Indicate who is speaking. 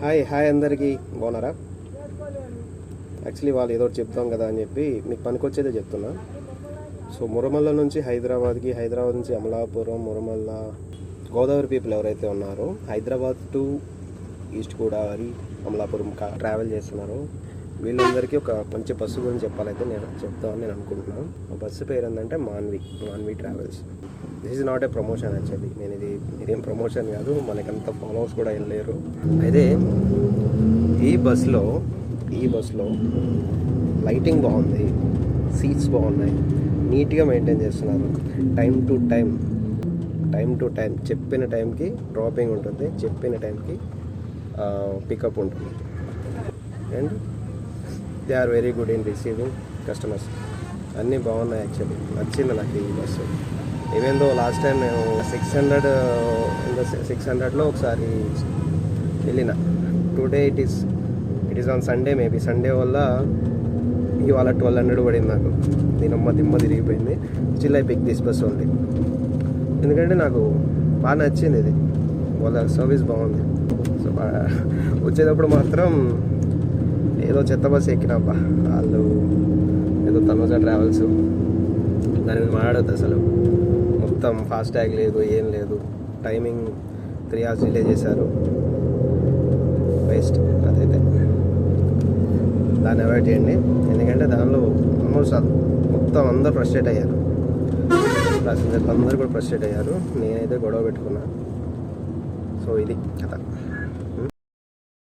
Speaker 1: Hi అందరికీ బాగున్నారా? Actually వాళ్ళు ఏదో ఒకటి చెప్తాం కదా అని చెప్పి మీకు పనికొచ్చేదే చెప్తున్నా. సో మురమల్ల నుంచి హైదరాబాద్ నుంచి అమలాపురం, మురమల్ల గోదావరి పీపుల్ ఎవరైతే ఉన్నారో Hyderabad to east Godavari, Amalapuram travel చేస్తున్నారో వీళ్ళందరికీ ఒక మంచి బస్సు గురించి చెప్పాలైతే నేను చెప్తామని నేను అనుకుంటున్నాను. ఆ బస్సు పేరు ఏంటంటే Manvi travels. This is not a promotion actually. నేను ఇదేం ప్రమోషన్ కాదు, మనకంత ఫాలోవర్స్ కూడా ఏం లేరు. అయితే ఈ బస్లో లైటింగ్ బాగుంది, సీట్స్ బాగున్నాయి, నీట్గా మెయింటైన్ చేస్తున్నారు. టైం టు టైం చెప్పిన టైంకి డ్రాపింగ్ ఉంటుంది, చెప్పిన టైంకి పికప్ ఉంటుంది. And they are very good in receiving customers. అన్నీ బాగున్నాయి. యాక్చువల్లీ నచ్చింది నాకు ఈ bus. Even though last time నేను 600లో ఒకసారి వెళ్ళిన. Today it is on Sunday. Maybe Sunday వల్ల ఇవాళ 1200 పడింది నాకు. దీనమ్మ దిమ్మ తిరిగిపోయింది. Still I pick this bus only. ఎందుకంటే నాకు బాగా నచ్చింది. ఇది వాళ్ళ సర్వీస్ బాగుంది. సో వచ్చేటప్పుడు మాత్రం ఏదో చెత్త బస్సు ఎక్కినబ్బా. వాళ్ళు ఏదో తనోజా ట్రావెల్స్, దాని మీద మాట్లాడద్దు అసలు. మొత్తం ఫాస్టాగ్ లేదు, ఏం లేదు. టైమింగ్ 3 hours డిలే చేశారు. వేస్ట్. అదైతే దాన్ని అవాయిడ్ చేయండి. ఎందుకంటే దానిలో ఆల్మోస్ట్ మొత్తం అందరూ ఫ్రస్ట్రేట్ అయ్యారు. ప్యాసింజర్లు అందరూ కూడా ఫ్రస్ట్రేట్ అయ్యారు. నేనైతే గొడవ పెట్టుకున్నా. సో ఇది కథ.